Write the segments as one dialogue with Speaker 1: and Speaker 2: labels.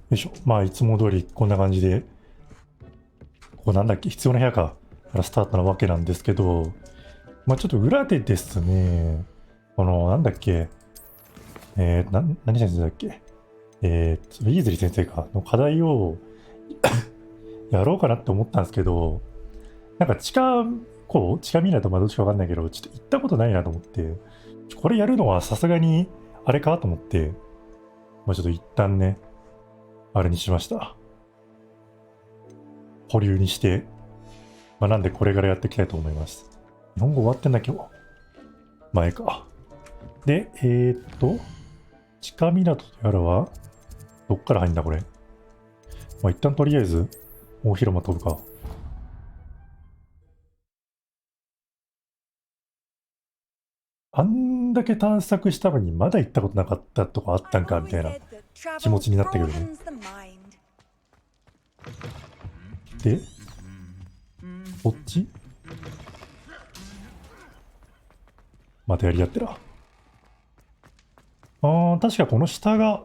Speaker 1: よいしょ。まあ、いつも通りこんな感じで、ここなんだっけ、必要な部屋からスタートなわけなんですけど、まあ、ちょっと裏でですね、なんだっけ、何先生だっけ、イーズリー先生か、の課題をやろうかなって思ったんですけど、なんか地下見ないとまあどっちかわかんないけど、ちょっと行ったことないなと思って、これやるのはさすがにあれかと思って、まあちょっと一旦ね、あれにしました。保留にして、まあなんでこれからやっていきたいと思います。日本語終わってんだ今日。前か。で、地下港とやらは、どっから入んだこれ。まあ一旦とりあえず、大広間飛ぶか。あんだけ探索したのにまだ行ったことなかったとかあったんかみたいな気持ちになったけどね。で、こっちまたやり合ってら。確かこの下が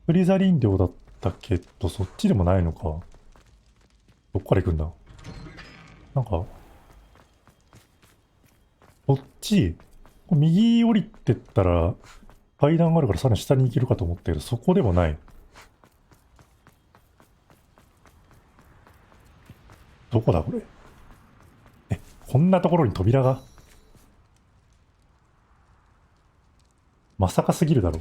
Speaker 1: フリザリン寮だったけど、そっちでもないのか。どっから行くんだ。なんか、こっち、右降りてったら階段があるからさらに下に行けるかと思ったけど、そこでもない。どこだこれ。こんなところに扉が。まさかすぎるだろ。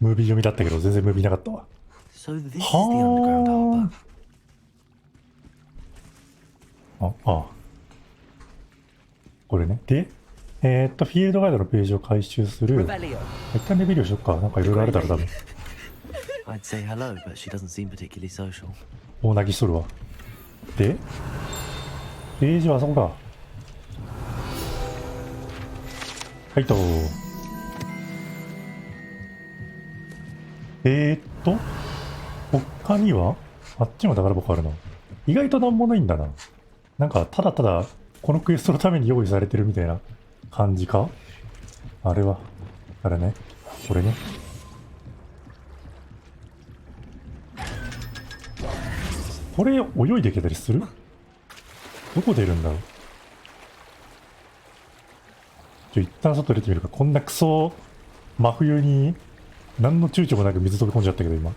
Speaker 1: ムービー読みだったけど全然ムービーなかったわ。はあ。これね。で、フィールドガイドのページを回収する。一旦レベルをしよっか。なんかいろいろあるだろ、多分。大泣きしとるわ。で、ページはあそこか。はいと。他にはあっちも宝箱あるな。意外となんもないんだな。なんか、ただただ、このクエストのために用意されてるみたいな感じか。あれは、あれね。これね。これ、泳いでいけたりする？どこ出るんだろう。一旦外出てみるか。こんなクソ、真冬に、何の躊躇もなく水飛び込んじゃったけど、今。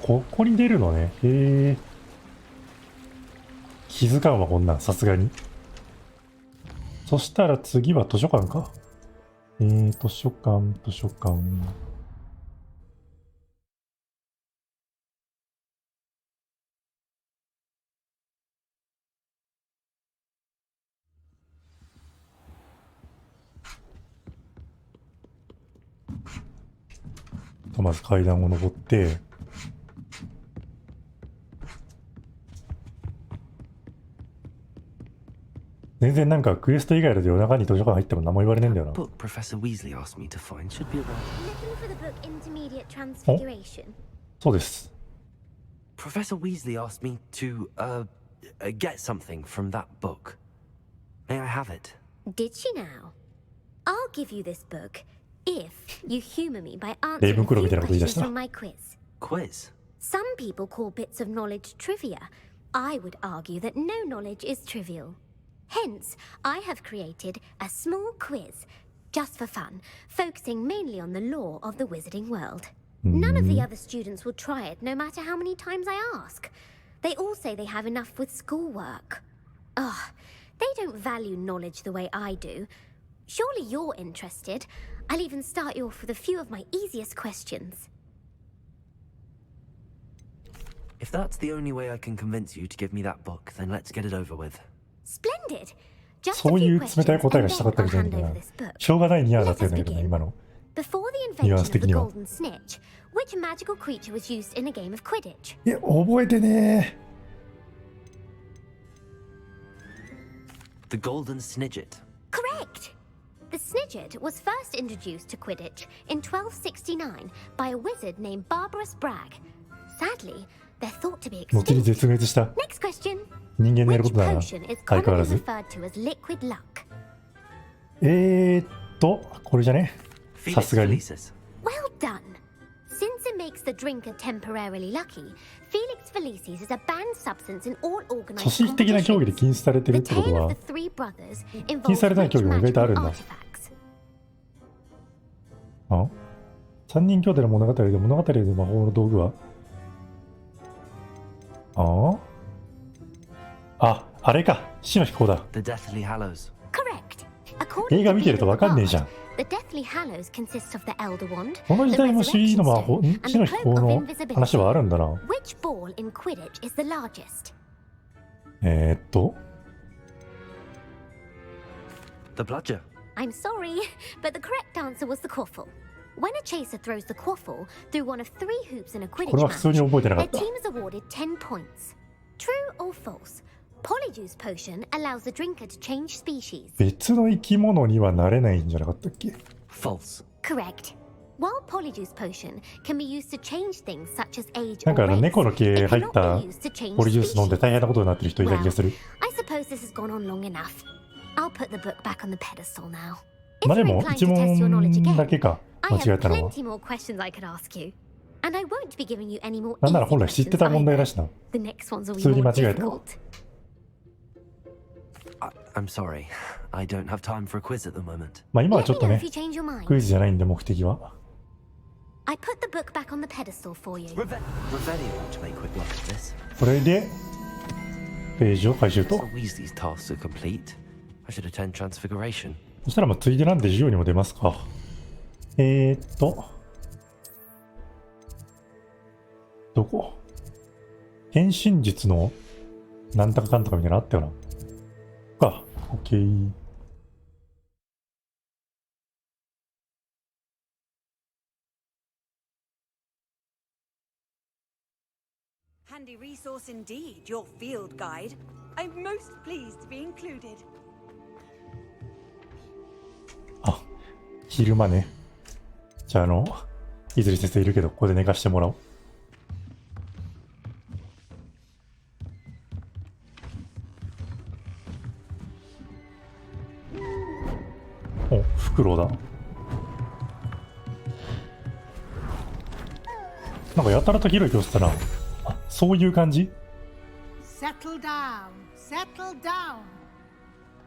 Speaker 1: ここに出るのね。へえ。気づかんわ、こんなん、さすがに。そしたら次は図書館か。図書館。まず階段を登って、全然なんかクエスト以外で夜中に図書館入っても何も言われねえんだよな。そうです。
Speaker 2: Professor Weasley asked me to, get something from that book. May I have it?
Speaker 3: Did she now? I'll give you this book if you humor me by answering a few questions from my quiz.
Speaker 2: Quiz?
Speaker 3: Some people call bits of knowledge trivia. I would argue that no knowledge is trivial. Hence, I have created a small quiz, just for fun, focusing mainly on the lore of the wizarding world. None of the other students will try it, no matter how many times I ask. They all say they have enough with schoolwork. Ugh, they don't value knowledge the way I do. Surely you're interested. I'll even start you off with a few of my easiest questions.
Speaker 2: If that's the only way I can convince you to give me that book, then let's get it over with.
Speaker 3: Splendid! Just
Speaker 1: そう
Speaker 3: a
Speaker 1: い
Speaker 3: few
Speaker 1: う冷たい
Speaker 3: questions,
Speaker 1: 答え
Speaker 3: and
Speaker 1: がしたか
Speaker 3: then
Speaker 1: ったみ
Speaker 3: I'll
Speaker 1: たいなん
Speaker 3: hand
Speaker 1: だ
Speaker 3: over
Speaker 1: な。
Speaker 3: this book.
Speaker 1: しょうがないニアだった
Speaker 3: Let
Speaker 1: ん
Speaker 3: us
Speaker 1: だけどね、
Speaker 3: begin.
Speaker 1: 今の。
Speaker 3: Before the
Speaker 1: ニュアン
Speaker 3: invention
Speaker 1: ス
Speaker 3: of the
Speaker 1: 的には。
Speaker 3: golden snitch, which magical creature was used in a game of Quidditch?
Speaker 1: 覚えてね
Speaker 2: The Golden Snidget.
Speaker 3: Correct! The snitch wizard was first introduced to Quidditch in 1269 by a wizard named Barbarous Bragg. Sadly, they're thought to be
Speaker 1: 後に
Speaker 3: extinct.
Speaker 1: 絶滅した
Speaker 3: Next question.
Speaker 1: 人間のやるこ
Speaker 3: Which
Speaker 1: とだな。
Speaker 3: potion is
Speaker 1: 相変わら
Speaker 3: commonly
Speaker 1: ず。
Speaker 3: referred to as liquid luck?
Speaker 1: これじゃね。さ
Speaker 2: Felix
Speaker 1: すがに。
Speaker 2: Felicis.
Speaker 3: Well done. Since it makes the drinker temporarily lucky, Felix Felicis is a banned substance in all
Speaker 1: 組
Speaker 3: organized
Speaker 1: 織的な競技で
Speaker 3: competitions.
Speaker 1: 禁止されてるっ
Speaker 3: The
Speaker 1: てこと
Speaker 3: tale
Speaker 1: は
Speaker 3: of the three brothers
Speaker 1: 禁止
Speaker 3: involves
Speaker 1: されてない競
Speaker 3: rich
Speaker 1: 技も意外とあるん
Speaker 3: magical
Speaker 1: だ。
Speaker 3: artifacts.
Speaker 1: 三人兄弟の物語で魔法の道具はあれか。死の飛行だ。
Speaker 2: The Deathly Hallows.
Speaker 3: Correct. According
Speaker 1: 映画
Speaker 3: to
Speaker 1: 見てるとわかんねえ
Speaker 3: Beelzebub,
Speaker 1: じゃん。
Speaker 3: the Deathly Hallows consists of the Elder Wand,
Speaker 1: この時
Speaker 3: the
Speaker 1: 代も死
Speaker 3: Resurrection
Speaker 1: の魔法、
Speaker 3: Stone,
Speaker 1: 死の
Speaker 3: and
Speaker 1: 飛
Speaker 3: the
Speaker 1: 行
Speaker 3: Cloak
Speaker 1: の
Speaker 3: of Invisibility.
Speaker 1: 話はあるんだな。
Speaker 3: Which ball in Quidditch is the largest?
Speaker 2: The Bludger.
Speaker 3: I'm sorry, but the correct answer was the quaffle. When a chaser throws the quaffle through one of three hoops in a
Speaker 1: これ
Speaker 3: Quidditch
Speaker 1: は普通に
Speaker 3: match,
Speaker 1: 覚えてなか
Speaker 3: their
Speaker 1: った。
Speaker 3: team is awarded 10 points. True or false? Polyjuice potion allows the drinker to change species.
Speaker 1: 別の生き物にはなれないんじゃなかったっけ？
Speaker 2: False.
Speaker 3: Correct. While Polyjuice potion can be used to change things such as age
Speaker 1: な
Speaker 3: or
Speaker 1: んか
Speaker 3: race,
Speaker 1: 猫の毛
Speaker 3: it
Speaker 1: 入っ
Speaker 3: cannot
Speaker 1: た
Speaker 3: be used to change
Speaker 1: ポリジュース飲んで
Speaker 3: species.
Speaker 1: 大変なことになってる人いた気がする。
Speaker 3: I suppose this has gone on long enough. I'll put the book back on the pedestal now. If
Speaker 1: まあで
Speaker 3: you're
Speaker 1: も
Speaker 3: inclined
Speaker 1: 一
Speaker 3: to test your knowledge
Speaker 1: 問
Speaker 3: again,
Speaker 1: だけか
Speaker 3: I
Speaker 1: 間違え
Speaker 3: have
Speaker 1: たのは。
Speaker 3: plenty more questions I could ask you. And I won't be giving you any more
Speaker 1: なんなら
Speaker 3: easy
Speaker 1: 本来知って
Speaker 3: questions
Speaker 1: た問題
Speaker 3: either.
Speaker 1: だしな。
Speaker 3: The next ones will
Speaker 1: 普通
Speaker 3: be
Speaker 1: に
Speaker 3: more
Speaker 1: 間違えたわ。
Speaker 3: difficult.
Speaker 2: I'm sorry. I don't have time for a quiz at the moment.
Speaker 1: まあ今は
Speaker 3: Let
Speaker 1: ちょっ
Speaker 3: me
Speaker 1: と
Speaker 3: know
Speaker 1: ね
Speaker 3: if you change your mind.
Speaker 1: クイズじゃないんで目的は。
Speaker 3: I put the book back on the pedestal for you.
Speaker 2: Revelio ought to make quick work of this.
Speaker 1: これでページを回収と。
Speaker 2: So Weasley's tasks are complete. I should attend Transfiguration.
Speaker 1: そしたらまあついでなんで授業にも出ますか。どこ？変身術のなんとかかんとかみたいなのあったよな。オッケー。
Speaker 4: Handy resource indeed, your field guide. I'm most pleased to be included.
Speaker 1: 昼間ね。じゃあいずれ先生いるけど、ここで寝かしてもらおう。お、フクロウだ。なんかやたらと広い教室だな。あ、そういう感じ？
Speaker 5: Settle down, settle down.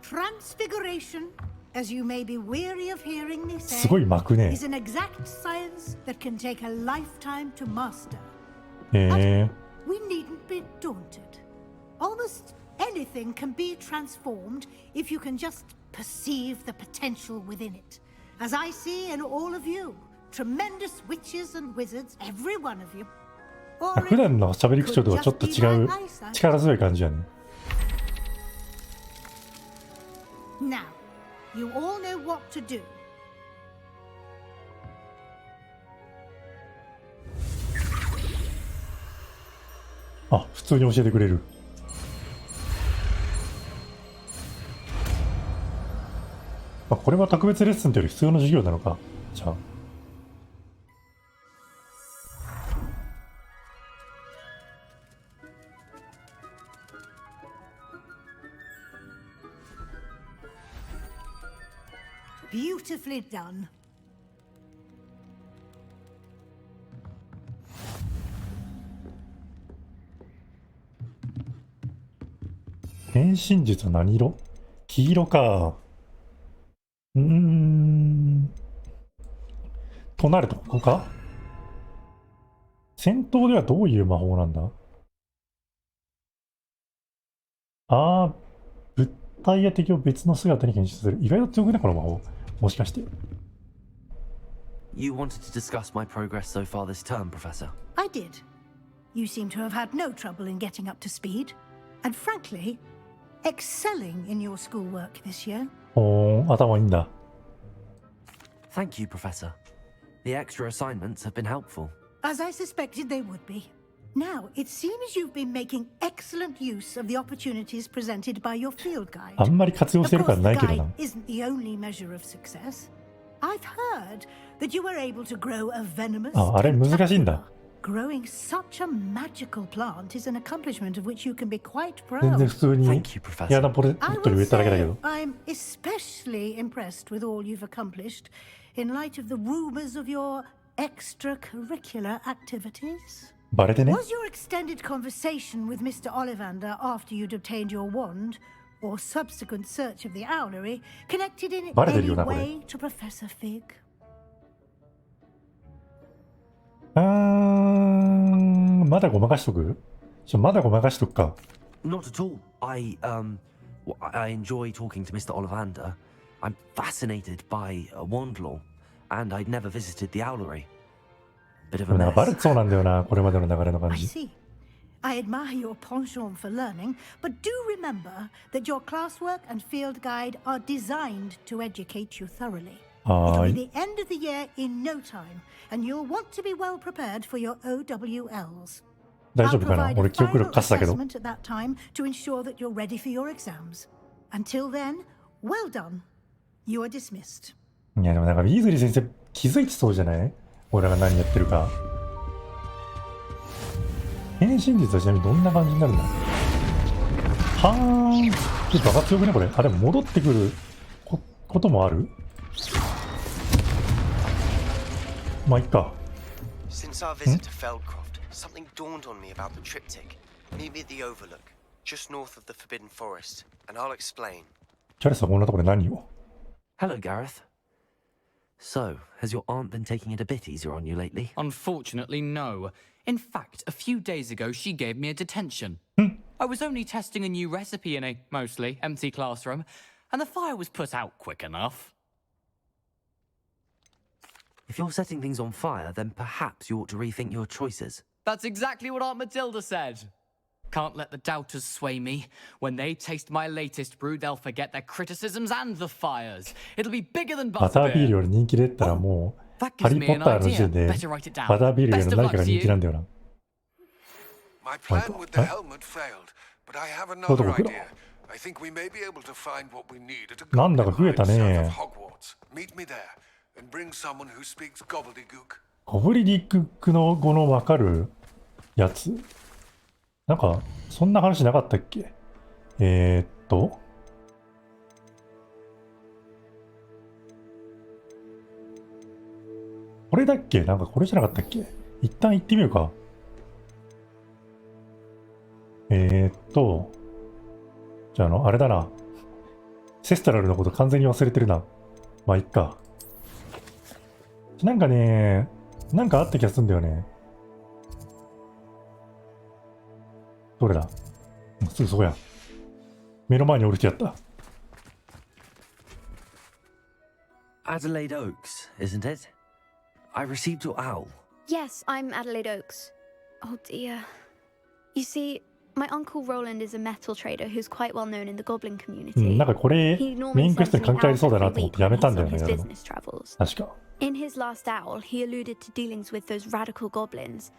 Speaker 5: Transfiguration, as you may be weary of hearing me
Speaker 1: すごい
Speaker 5: say,
Speaker 1: 巻くね。
Speaker 5: is an exact science that can take a lifetime to master.
Speaker 1: へえ。
Speaker 5: We needn't be daunted. Almost anything can be transformed if you can just perceive the potential within it. As I see in all of you, tremendous witches and wizards, every one of you. Or
Speaker 1: 普
Speaker 5: it
Speaker 1: 段の喋り口調とはちょっと違う
Speaker 5: could just be my eyesight.
Speaker 1: 力強い感じやね。
Speaker 5: Now, you all know what to do.
Speaker 1: あ、普通に教えてくれる。これは特別レッスンというより普通の授業なのか。じゃあ。
Speaker 5: Beautifully done.
Speaker 1: 変身術は何色？黄色か。となるとここか？戦闘ではどういう魔法なんだ？物体や敵を別の姿に変身する。意外と強くね、この魔法。もしかして。
Speaker 2: You wanted to discuss my progress so far this term, Professor.
Speaker 5: I did. You seem to have had no trouble in getting up to speed. And frankly, excelling in your schoolwork this year.
Speaker 1: 頭いいんだ。
Speaker 2: Thank you, Professor. The extra assignments have been helpful.
Speaker 5: As I suspected they would be. Now, it seems you've been making excellent use of the opportunities presented by your field guide.
Speaker 1: あんまり活用
Speaker 5: Of
Speaker 1: してる
Speaker 5: course,
Speaker 1: 感
Speaker 5: the
Speaker 1: ないけど
Speaker 5: guide
Speaker 1: な。
Speaker 5: isn't the only measure of success. I've heard that you were able to grow a venomous
Speaker 1: あ、あれ難しいん
Speaker 5: tentacular.
Speaker 1: だ。
Speaker 5: Growing such a magical plant is an accomplishment of which you can be quite
Speaker 1: 全然
Speaker 5: proud.
Speaker 1: 普通に
Speaker 2: Thank you, Professor.
Speaker 1: 嫌なポテト
Speaker 5: I
Speaker 1: に
Speaker 5: will
Speaker 1: 植えただけだけ
Speaker 5: say
Speaker 1: ど。
Speaker 5: I'm especially impressed with all you've accomplished in light of the rumors of your extracurricular activities.
Speaker 1: バレてね。
Speaker 5: Was your extended conversation with Mr. Ollivander after you'd obtained your wand, or subsequent search of the owlery, connected in
Speaker 1: バレてる
Speaker 5: any
Speaker 1: よな、これ。
Speaker 5: way to Professor Fig?
Speaker 1: まだごまかしとく？まだごまかしとくか。
Speaker 2: Not at all. I enjoy talking to Mr. Ollivander. I'm fascinated by wand law, and I'd never visited the owlery. Bit of
Speaker 1: で
Speaker 2: a
Speaker 1: もなんかバ
Speaker 2: mess.
Speaker 1: レてそうなんだよな、これまでの流れの感
Speaker 5: I
Speaker 1: じ。
Speaker 5: see. I admire your penchant for learning, but do remember that your classwork and field guide are designed to educate you thoroughly.
Speaker 1: は
Speaker 5: It'll
Speaker 1: ー
Speaker 5: be
Speaker 1: い。
Speaker 5: the end of the year in no time, and you'll want to be well prepared for your OWLs.
Speaker 1: 大
Speaker 5: I'll
Speaker 1: 丈夫かな？
Speaker 5: provide
Speaker 1: 俺
Speaker 5: a
Speaker 1: 記憶
Speaker 5: final
Speaker 1: 力貸したけど。
Speaker 5: assessment at that time to ensure that you're ready for your exams. Until then, well done. You are dismissed.
Speaker 1: いやでもなんかウィーズリー先生気づいてそうじゃない？俺らが何やってるか。変身術はちなみにどんな感じになるんだ？はーん。ちょっとバカ強くねこれ。あ、でも戻ってくることもある？まあいっか。
Speaker 6: Since our visit to Feldcroft, something dawned on me about the triptych. Meet me at the Overlook, just north of the Forbidden Forest, and I'll explain.
Speaker 1: チャレスはこんなところで何を？
Speaker 2: Hello, Gareth. So, has your aunt been taking it a bit easier on you lately?
Speaker 7: Unfortunately, no. In fact, a few days ago, she gave me a detention. I was only testing a new recipe in a mostly empty classroom, and the fire was put out quick enough.
Speaker 2: If you're setting things on fire, then perhaps you ought to rethink your choices.
Speaker 7: That's exactly what Aunt Matilda said. Can't let the doubters sway me. When they taste my latest brew, they'll forget their criticisms and the fires. It'll be bigger than
Speaker 1: バタービール
Speaker 7: butterbeer.
Speaker 1: より人気で言ったらもう、
Speaker 7: That
Speaker 1: ハ
Speaker 7: gives
Speaker 1: リー・
Speaker 7: me
Speaker 1: ポ
Speaker 7: an
Speaker 1: ッターの時
Speaker 7: idea.
Speaker 1: 点で
Speaker 7: Better write it down.
Speaker 1: バタービールより
Speaker 7: Best
Speaker 1: の
Speaker 7: of
Speaker 1: 何か
Speaker 7: luck
Speaker 1: が
Speaker 7: to
Speaker 1: 人気
Speaker 7: you.
Speaker 1: なんだよな。
Speaker 8: My plan with the helmet failed, but I have another idea. I think we may be able to find what we need at a
Speaker 1: なんだか増えた
Speaker 8: goblin
Speaker 1: ね。
Speaker 8: south of Hogwarts. Meet me there and bring someone who speaks gobbledygook.
Speaker 1: ゴブリディックの語の分かるやつなんかそんな話なかったっけ？これだっけ？なんかこれじゃなかったっけ？一旦行ってみようか。じゃああれだな。セストラルのこと完全に忘れてるな。まあいっか。なんかね、なんかあった気がするんだよね。どれだ？すぐそこや。目の前に降りてやった。
Speaker 2: Adelaide Oaks, isn't it? I received your owl.
Speaker 9: Yes, I'm Adelaide Oaks. Oh dear. You see, my uncle Roland is a metal trader who's quite well known in the goblin
Speaker 1: うん、
Speaker 9: community.
Speaker 1: なんかこれ
Speaker 9: He
Speaker 1: メイ
Speaker 9: normally
Speaker 1: ンクエス
Speaker 9: sends
Speaker 1: トに
Speaker 9: me
Speaker 1: 関係あり
Speaker 9: out
Speaker 1: そうだな
Speaker 9: every
Speaker 1: と思っ
Speaker 9: week
Speaker 1: てやめ
Speaker 9: when
Speaker 1: たん
Speaker 9: he's
Speaker 1: だよ
Speaker 9: on
Speaker 1: ね。
Speaker 9: his
Speaker 1: やるの
Speaker 9: business travels.
Speaker 1: 確か。
Speaker 9: In his last owl, he alluded to dealings with those radical goblins,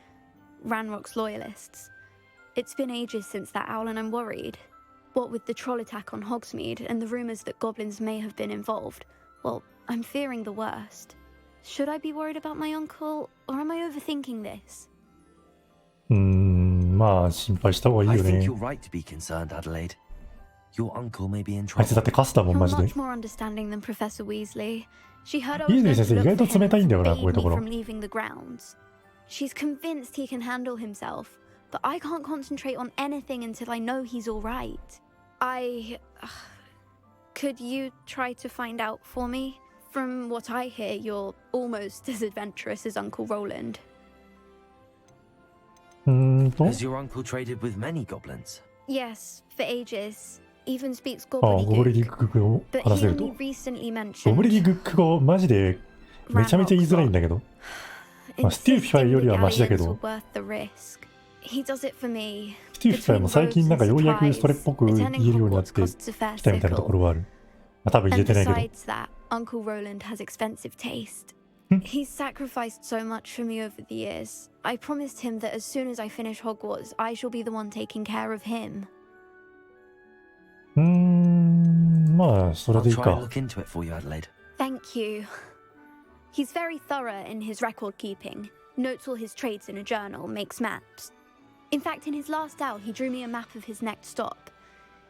Speaker 9: Ranrock's loyalists. It's been ages since that owl and I'm worried. What with the troll attack on Hogsmeade and the rumours that goblins may have been involved, well, I'm fearing the worst. Should I be worried about my uncle, or am I overthinking this?
Speaker 1: まあ心配した方がいい
Speaker 2: I
Speaker 1: よ
Speaker 2: think
Speaker 1: ね。
Speaker 2: you're right to be concerned, Adelaide. Your uncle may be in
Speaker 1: あいつだ
Speaker 2: trouble.
Speaker 1: ってカスだもん
Speaker 9: You're
Speaker 1: マジで。
Speaker 9: much more understanding than Professor Weasley. She heard I was
Speaker 1: Weasley
Speaker 9: going
Speaker 1: 先生
Speaker 9: to
Speaker 1: 意外
Speaker 9: look
Speaker 1: と
Speaker 9: for him
Speaker 1: 冷たいんだよな、
Speaker 9: and
Speaker 1: こういうと
Speaker 9: forbade
Speaker 1: こ
Speaker 9: me
Speaker 1: ろ。
Speaker 9: from leaving the grounds. She's convinced he can handle himself, but I can't concentrate on anything until I know he's all right. Could you try to find out for me? From what I hear, you're almost as adventurous as Uncle Roland.
Speaker 2: Has your uncle traded with many goblins?
Speaker 9: Yes, for ages. Even speaks
Speaker 1: ああ、ゴブリディ
Speaker 9: gobbledygook.
Speaker 1: ック語を
Speaker 9: But
Speaker 1: 話
Speaker 9: he
Speaker 1: せると。
Speaker 9: only recently
Speaker 1: ゴブリ
Speaker 9: mentioned
Speaker 1: ディック語マジでめちゃめちゃ言いづらいんだけど。まあ、スティーフィファイよりはマシだけ
Speaker 9: insisting
Speaker 1: ど
Speaker 9: the galleons were worth the risk. He does it for me.
Speaker 1: スティーフィファイも最近なんかようやくそれっぽく言え
Speaker 9: Attending
Speaker 1: るようになって
Speaker 9: Hogwarts
Speaker 1: き
Speaker 9: costs a fair
Speaker 1: たみたいなとこ
Speaker 9: sickle.
Speaker 1: ろはある。まあ、多分言え
Speaker 9: And
Speaker 1: てないけど。
Speaker 9: besides that, Uncle Roland has expensive taste. He's sacrificed so much for me over the years. I promised him that as soon as I finish Hogwarts, I shall be the one taking care of him.
Speaker 1: まあそれ
Speaker 2: I'll
Speaker 1: でいい
Speaker 2: try
Speaker 1: か
Speaker 2: and look into it for you, Adelaide.
Speaker 9: Thank you. He's very thorough in his record keeping, notes all his trades in a journal, makes maps. In fact, in his last owl, he drew me a map of his next stop.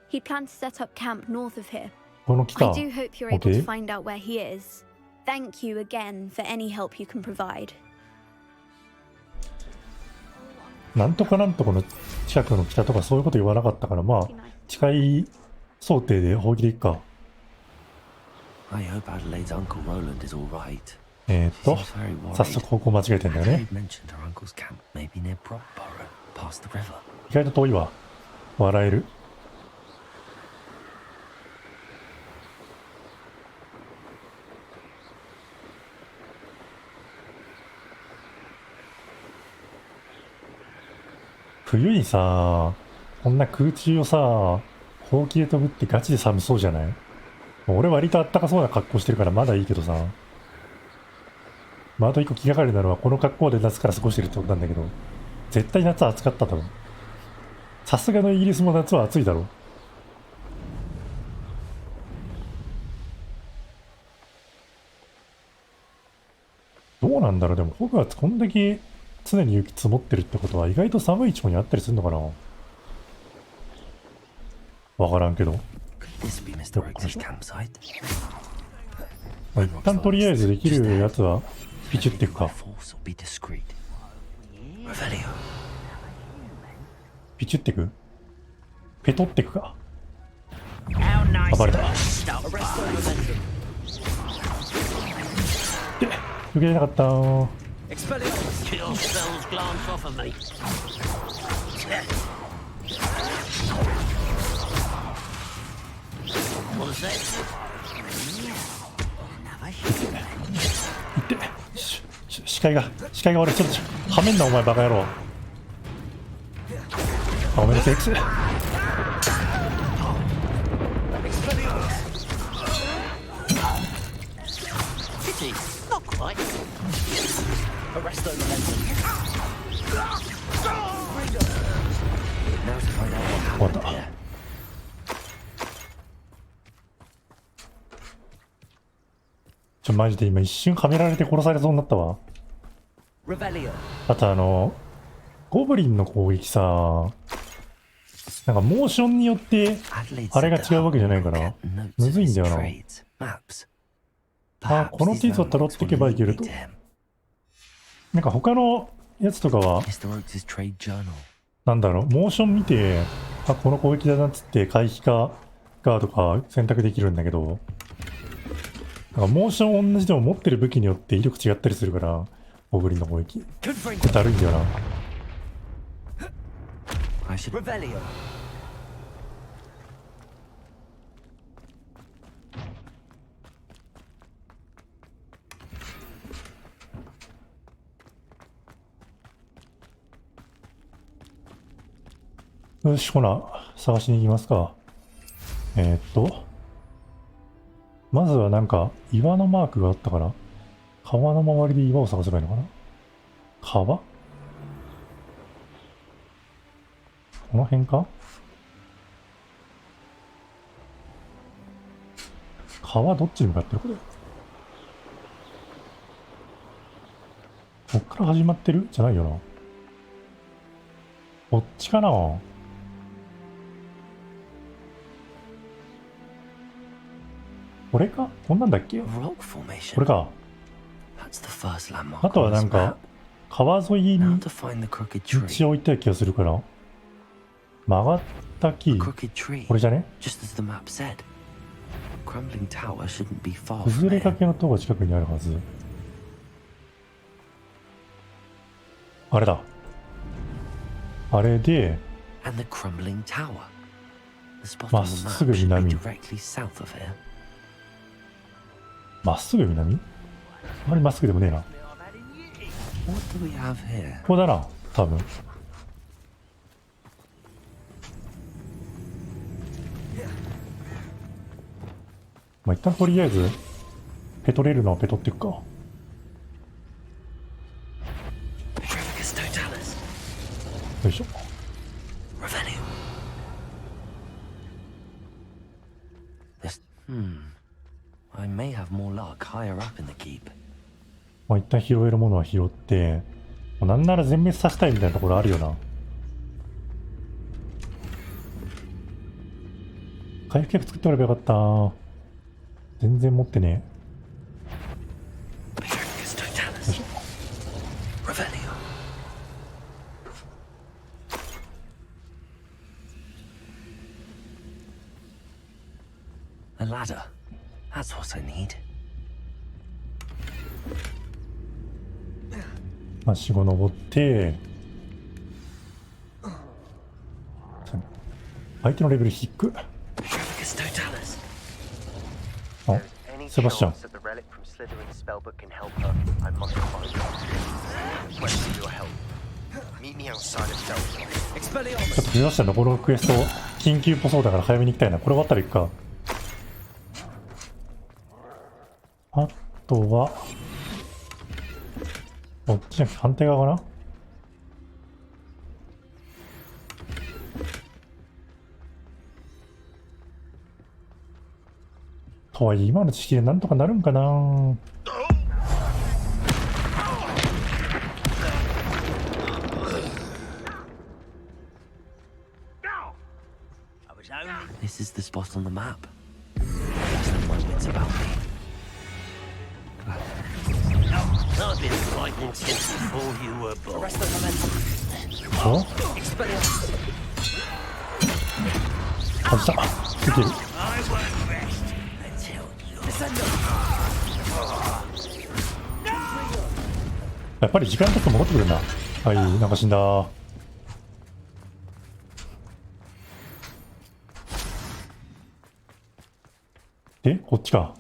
Speaker 9: He planned to set up camp north of here.
Speaker 1: この来た
Speaker 9: I do hope you're able to
Speaker 1: OK
Speaker 9: find out where he is. Thank you again for any help you can provide.
Speaker 1: なんとかなんとかの近くの北とかそういうこと言わなかったから、まあ近い想定で本気でいくか。
Speaker 2: I hope Adelaide's Uncle Roland is all right.
Speaker 1: 早速方向間違えてんだよね。
Speaker 2: Adelaide mentioned her uncle's camp may be near Brockborough, past the river.
Speaker 1: 意外と遠いわ。笑える。冬にさ、こんな空中をさ、ほうきで飛ぶってガチで寒そうじゃない？俺割とあったかそうな格好してるからまだいいけどさ。まあ、あと一個気がかりなのはこの格好で夏から過ごしてるってことなんだけど、絶対夏は暑かっただろう。さすがのイギリスも夏は暑いだろう。どうなんだろう。でもホグワーツこんだけ常に雪積もってるってことは意外と寒い地方にあったりするのかな。わからんけど。
Speaker 2: Could this be Mr. Oakley's campsite?
Speaker 1: まあ、一旦とりあえずできるやつはピチっていくか。
Speaker 2: Force or be discreet. Revelio.
Speaker 1: ピチっていく？ペトっていくか。あ、バレた。で、受けれなかったー。いって視界が悪い。ちょっとはめんなお前バカ野郎。あ、ごめんなさい。終わった。マジで今一瞬はめられて殺されそうになったわ。あとゴブリンの攻撃さ、なんかモーションによってあれが違うわけじゃないからむずいんだよな。あ、この地図をたどっていけばいけると。なんか他のやつとかはなんだろう、モーション見て、あ、この攻撃だなっつって回避かガードか選択できるんだけど、なんかモーション同じでも持ってる武器によって威力違ったりするから、ゴブリンの攻撃だるいんだよな。よし、ほな探しに行きますか。まずはなんか岩のマークがあったから、川の周りで岩を探せばいいのかな。川？この辺か？川どっちに向かってるこれ。こっから始まってるじゃないよな。こっちかな。これか？こんなんだっけ？これか。あとはなんか川沿いに道を置いた気がするから、曲がった木、これじゃね？崩れかけの塔が近くにあるはず。あれだ。あれでまっすぐ南。まっすぐ南？あまりまっすぐでもねえな。ここだな、多分。まあ、一旦とりあえずペトれるのはペトっていくか。
Speaker 2: I may have more luck higher up in the keep.
Speaker 1: まあ一旦拾えるものは拾って、なんなら全滅させたいみたいなところあるよな。回復薬作っておればよかった。全然持ってねえ。よいしょ。
Speaker 2: A ladder. That's what I need.
Speaker 1: はしご登って、相手のレベル低く。あ、セバスチャン。ちょっとセバスチャンのこのクエスト緊急っぽそうだから早めに行きたいな。これ終わったら行くか。あとはこっちじゃなくて反対側かな。とはいえ今の知識でなんとかなるんかな。
Speaker 2: This is the spot on the map. Just have my wits about me. I've been fighting since before you were born.
Speaker 1: お？外した。いける。やっぱり時間経つと戻ってくるんだ。はい、なんか死んだ。で、こっちか。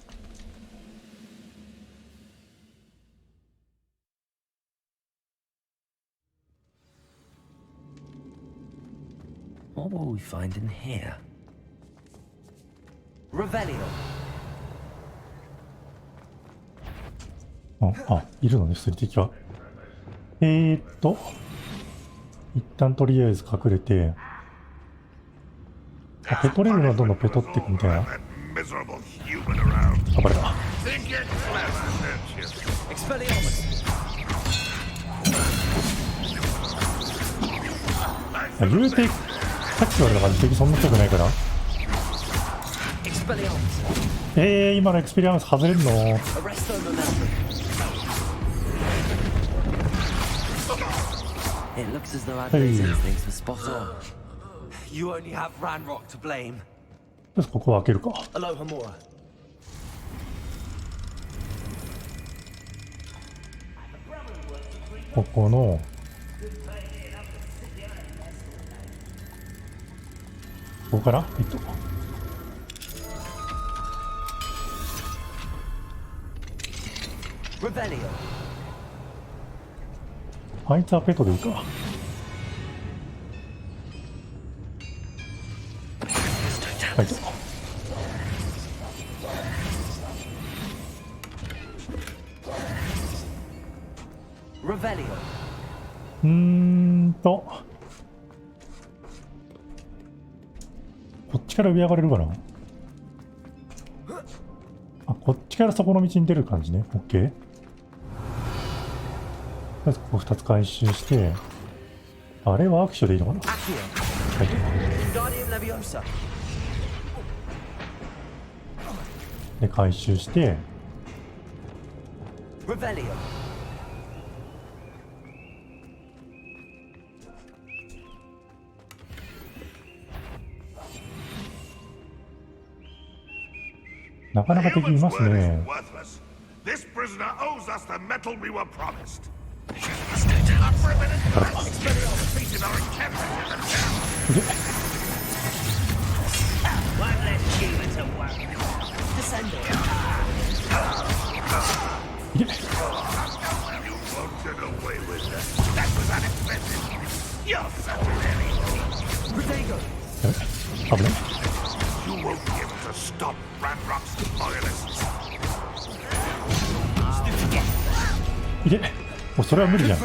Speaker 2: What will we find in here? Revelio.
Speaker 1: あ、いるのね、普通に敵は。一旦とりあえず隠れて、ペトれるのはどんどんペトっていくみたいな。あ、バレた。言うて、さっき言われた感じ敵そんな強くないから。今のエクスペリアンス外れるの？It
Speaker 2: looks as though Adler's instincts were spot on. You only have Ranrock to blame.
Speaker 1: よし、ここは開けるか。
Speaker 2: Aloha Mora.
Speaker 1: ここのここから
Speaker 2: Revelio.
Speaker 1: あいつはペットでいいか。はいと。
Speaker 2: Revelio.
Speaker 1: こっちから上上がれるかな。あ、こっちからそこの道に出る感じね。オッケー。まずここ2つ回収して、あれはアクションでいいのかな。はいと。で回収して。
Speaker 2: Revelio.
Speaker 1: なかなか敵いますね。いけ。危ない。いけ。もうそれは無理じゃん。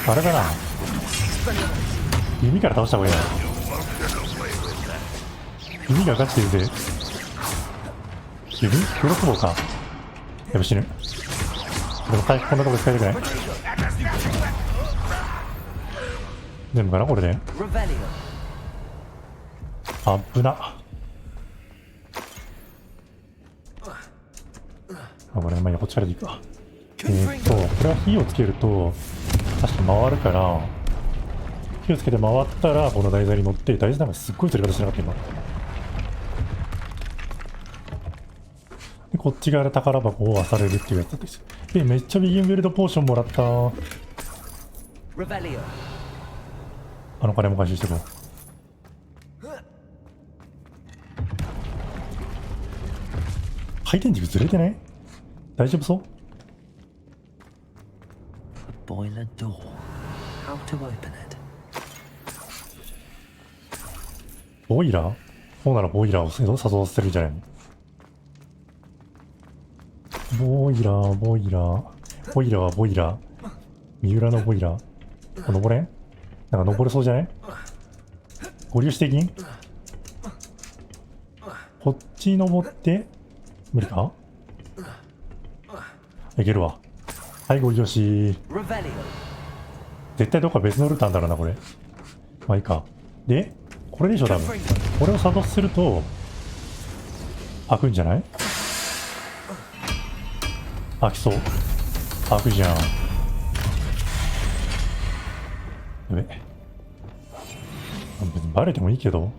Speaker 1: あれだな、弓から倒した方がいいな。弓がガチでるぜ。弓クロスボウか。やば死ぬ。でも回復こんなとこ使いたくない。全部かなこれで。あぶな。あ、これまあこっちからでいいか。これは火をつけると確か回るから、火をつけて回ったらこの台座に乗って、台座なんかすっごい釣り方しなかった今。でこっち側で宝箱を漁れるっていうやつだったです。めっちゃビギンビルドポーションもらった。あの金も回収してこう。回転軸ずれてない？大丈夫そう？
Speaker 2: Boiler door. How to open it?
Speaker 1: ボイラー？ほうならボイラーを作動させるんじゃないの？ボイラー、ボイラー。ボイラーはボイラー。三浦のボイラー。登れん？なんか登れそうじゃない？合流していきん？こっち登って、無理か？いけるわ。はい、合流し。絶対どっか別のルートあんだろうな、これ。まあいいか。で、これでしょ、多分。これを作動すると、開くんじゃない？開きそう。開くじゃん。やべ。別にバレてもいいけど。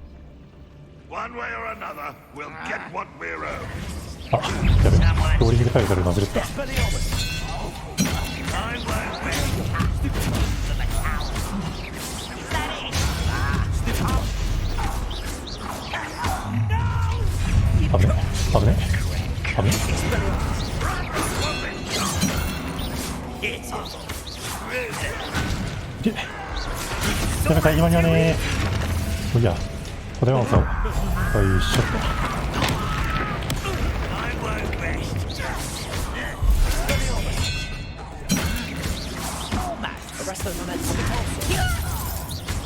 Speaker 1: あ、やべ。通り抜けたいから忘れてた。危ね。危ね。危ね。で、やめた、今にはねー。いや、これはさ、よいしょっと。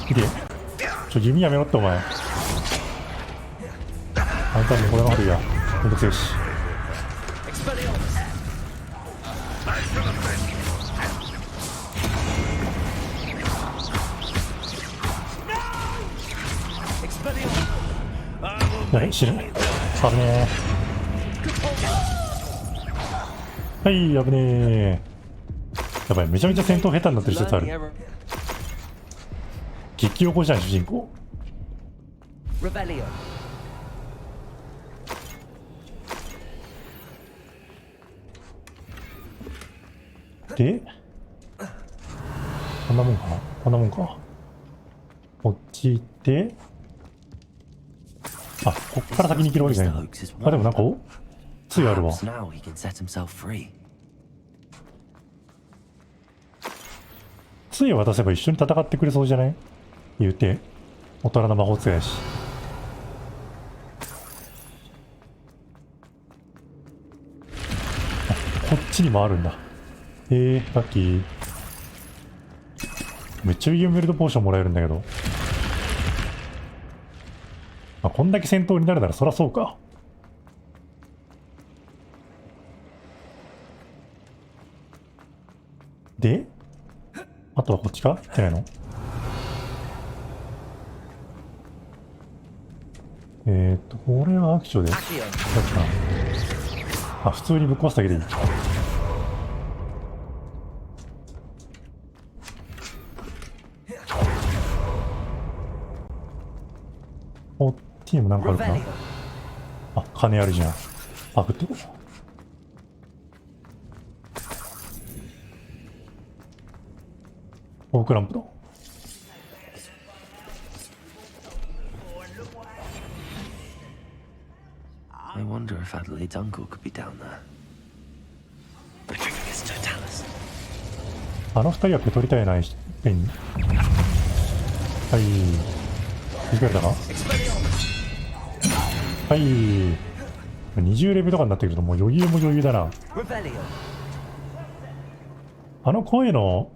Speaker 1: で、弓やめろってお前。あんたもこれのあるや。めんどくせえし。やべ、死ぬ。危ねえ。はい、危ねえ。やばい、めちゃめちゃ戦闘下手になってる施設ある。激起こしじゃん、主人公。で、こんなもんかな？こんなもんか。こっち行って、あ、こっから先に行けるわけじゃない。あ、でもなんか、杖あるわ。杖渡せば一緒に戦ってくれそうじゃない？言うて、大人の魔法使いやし。こっちにもあるんだ。ラッキー。めっちゃビギンビルドポーションもらえるんだけど。まあ、こんだけ戦闘になるならそらそうか。で、あとはこっちか？じゃないの？これはアクションで。あ、普通にぶっ壊すだけでいい。こっちにもなんかあるかな。あ、金あるじゃん。パクってこう。フォークランプだ。
Speaker 2: I wonder if Adelaide's uncle could be down there. Bringing his totalis.
Speaker 1: あの二人はペトりたいな、いっぺんに。はい。いかれたか？はい。20レベルとかになってくるともう余裕も余裕だな。あの声の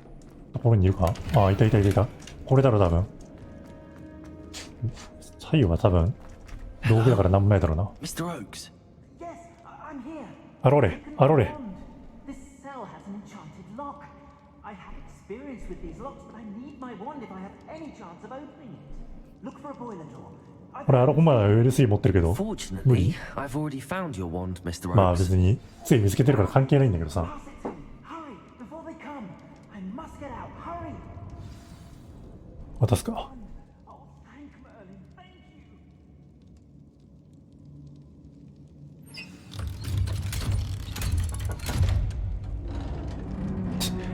Speaker 1: ところにいるか。ああ、いたいたいたいた。これだろ多分。左右は多分道具だからなんもないだろうな。
Speaker 2: Mr. Oaks.
Speaker 10: Yes, I'm here.
Speaker 1: アロレアロレ。
Speaker 10: This cell has an enchanted lock. I have experience with these locks, but I need my wand if I have any chance of opening it. Look for a boiler door.
Speaker 1: これアロコまだ LC 持ってるけど
Speaker 2: Fortunately, I've already found your wand, Mr.
Speaker 1: まあ
Speaker 2: Oaks.
Speaker 1: 別につい見つけてるから関係ないんだけどさ。
Speaker 10: Pass it to me. Hurry, before they come. I must get out. Hurry.
Speaker 1: 渡すか。
Speaker 10: Oh, thank Merlin. Thank you.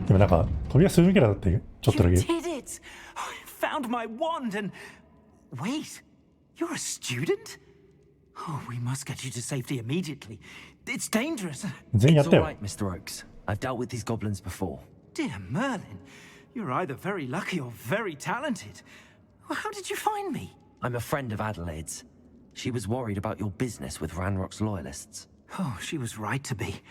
Speaker 1: でもなんか飛び出するキャラだってちょっとだ
Speaker 10: You
Speaker 1: け。
Speaker 10: did it. I found my wand and... Wait, you're a student? Oh, we must get you to safety immediately. It's dangerous.
Speaker 1: 全員やっ
Speaker 2: It's
Speaker 1: た
Speaker 2: all
Speaker 1: よ。
Speaker 2: right, Mr. Oaks. I've dealt with these goblins before.
Speaker 10: Dear Merlin, you're either very lucky or very talented. Well, how did you find me?
Speaker 2: I'm a friend of Adelaide's. She was worried about your business with Ranrock's loyalists.
Speaker 10: Oh, she was right to be.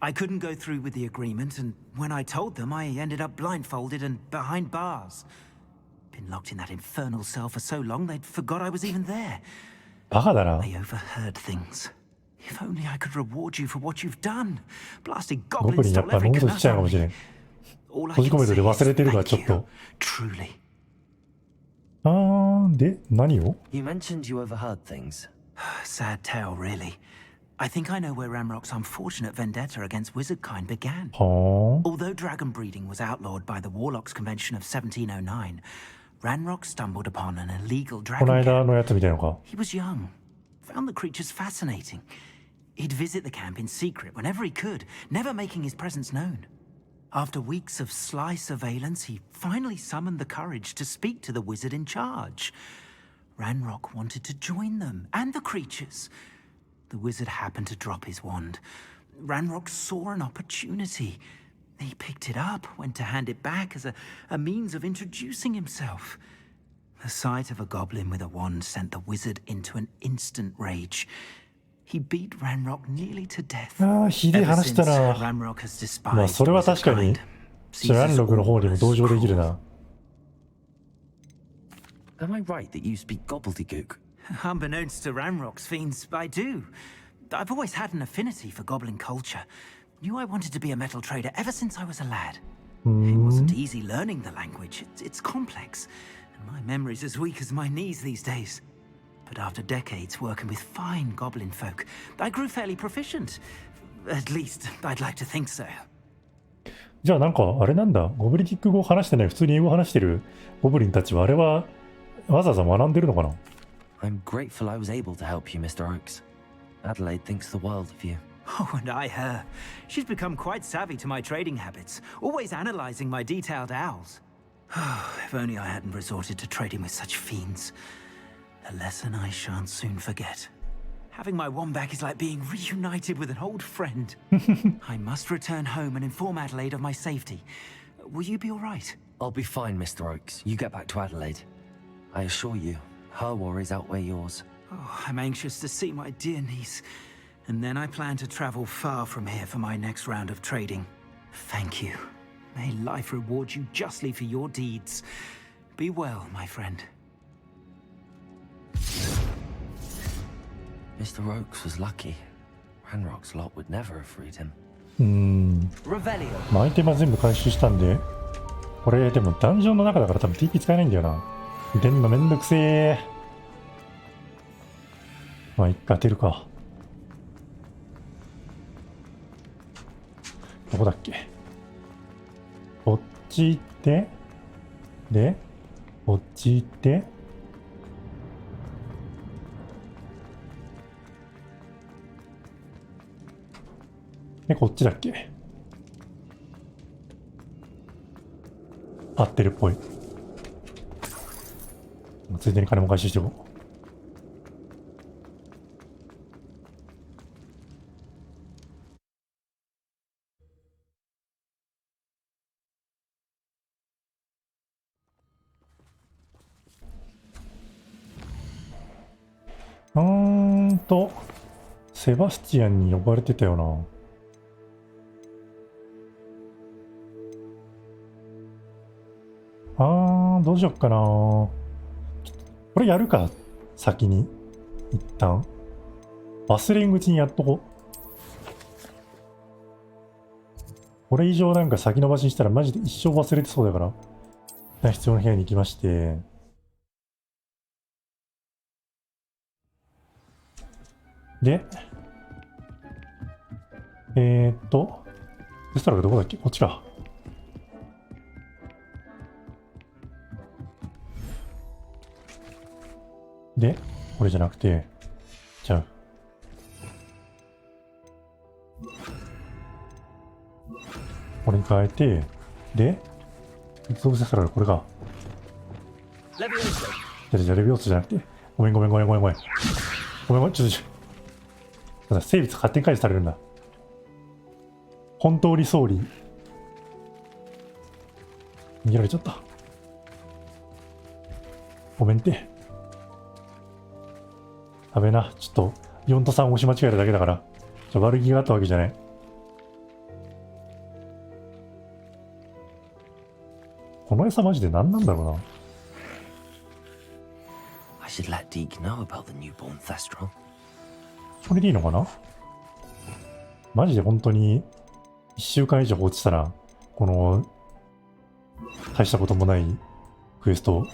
Speaker 10: I couldn't go through with the agreement, and when I told them, I ended up blindfolded and behind bars. Been locked in that infernal cell for so long, they'd forgot I was even there.
Speaker 1: バカだな。
Speaker 10: They overheard things. If only I could reward you for what you've done. Blasted
Speaker 1: ゴブ
Speaker 10: goblins
Speaker 1: リンやっ
Speaker 10: stole
Speaker 1: ぱ
Speaker 10: every
Speaker 1: ノートしちゃうかも
Speaker 10: canut
Speaker 1: しれ
Speaker 10: out
Speaker 1: ん。
Speaker 10: of me. All I
Speaker 1: 閉じ
Speaker 10: can
Speaker 1: 込め
Speaker 10: say
Speaker 1: て忘れてるから
Speaker 10: is
Speaker 1: ちょっ
Speaker 10: thank
Speaker 1: と。
Speaker 10: you. Truly.
Speaker 1: で何を
Speaker 2: You mentioned you overheard things.
Speaker 10: Sad tale, really. I think I know where Ramrock's unfortunate vendetta against wizardkind began.
Speaker 1: はあ。
Speaker 10: Although dragon breeding was outlawed by the Warlocks Convention of 1709, Ranrock stumbled upon an illegal
Speaker 1: この
Speaker 10: dragon
Speaker 1: 間
Speaker 10: camp.
Speaker 1: のやつみたいのか。
Speaker 10: He was young, found the creatures fascinating. He'd visit the camp in secret whenever he could, never making his presence known. After weeks of sly surveillance, he finally summoned the courage to speak to the wizard in charge. Ranrock wanted to join them and the creatures. The wizard happened to drop his wand. Ranrock saw an opportunity. He picked it up, went to hand it back as a means of introducing himself. The sight of a goblin with a wand sent the wizard into an instant rage. He beat Ranrock nearly to death.
Speaker 1: ああ、ひでえ
Speaker 10: Ever
Speaker 1: 話した
Speaker 10: since,
Speaker 1: な。
Speaker 10: Ranrock has
Speaker 1: まあ
Speaker 10: despised
Speaker 1: それは確かに
Speaker 10: wizardkind.
Speaker 1: ランログの方にも同情できる
Speaker 10: Sees us all
Speaker 1: な。
Speaker 2: Am I right that you speak gobbledygook?
Speaker 10: Unbeknownst to Ranrock's fiends, I do. I've always had an affinity for goblin culture. Knew I wanted to be a metal trader ever since I was a lad. It wasn't easy learning the language. It's complex, and my memory's as weak as my knees these days. But after decades working with fine goblin folk, I grew fairly proficient. At least, I'd like to think so.
Speaker 1: じゃあなんかあれなんだ。ゴブリティック語を話してない普通に英語を話してるゴブリンたちはあれはわざわざ学んでるのかな。
Speaker 2: I'm grateful I was able to help you, Mr. Oaks. Adelaide thinks the world of you.
Speaker 10: Oh, and I her. She's become quite savvy to my trading habits, always analyzing my detailed owls. If only I hadn't resorted to trading with such fiends. A lesson I shan't soon forget. Having my wand back is like being reunited with an old friend. I must return home and inform Adelaide of my safety. Will you be all right?
Speaker 2: I'll be fine, Mr. Oaks. You get back to Adelaide. I assure you, her worries outweigh yours.
Speaker 10: Oh, I'm anxious to see my dear niece. And then I plan to travel far from here for my next round of trading. Thank you. May life reward you justly for your deeds. Be well, my friend.
Speaker 2: Mr. Oaks was lucky. Ranrock's lot would never have freed him.
Speaker 10: Revelio.
Speaker 1: まあアイテムは全部回収したんで、これでもダンジョンの中だから多分 TP 使えないんだよな。入れんのめんどくせえ。まあ一回当てるか。どこだっけ。こっち行って、で、こっち行って、で、こっちだっけ。合ってるっぽい。ついでに金も回収しておこう。セバスチアンに呼ばれてたよな。どうしよっかな。これやるか、先に。一旦。忘れんうちにやっとこう。これ以上なんか先延ばしにしたらマジで一生忘れてそうだから。必要な部屋に行きまして。で、そしたらどこだっけ？こっちか。で、これじゃなくて、ちゃう。これに変えて、で、うつ伏せしたらこれか。じゃレビオースじゃなくて、ごめん、ちょっと、生物勝手に解除されるんだ。本当に総理。逃げられちゃった。ごめんて。ダメな。ちょっと、4と3押し間違えただけだから。悪気があったわけじゃない。この餌マジで何なんだろうな。
Speaker 2: I should let Deke know about the newborn Thestral.
Speaker 1: これでいいのかな。マジで本当に1週間以上放置したら、この大したこともないクエスト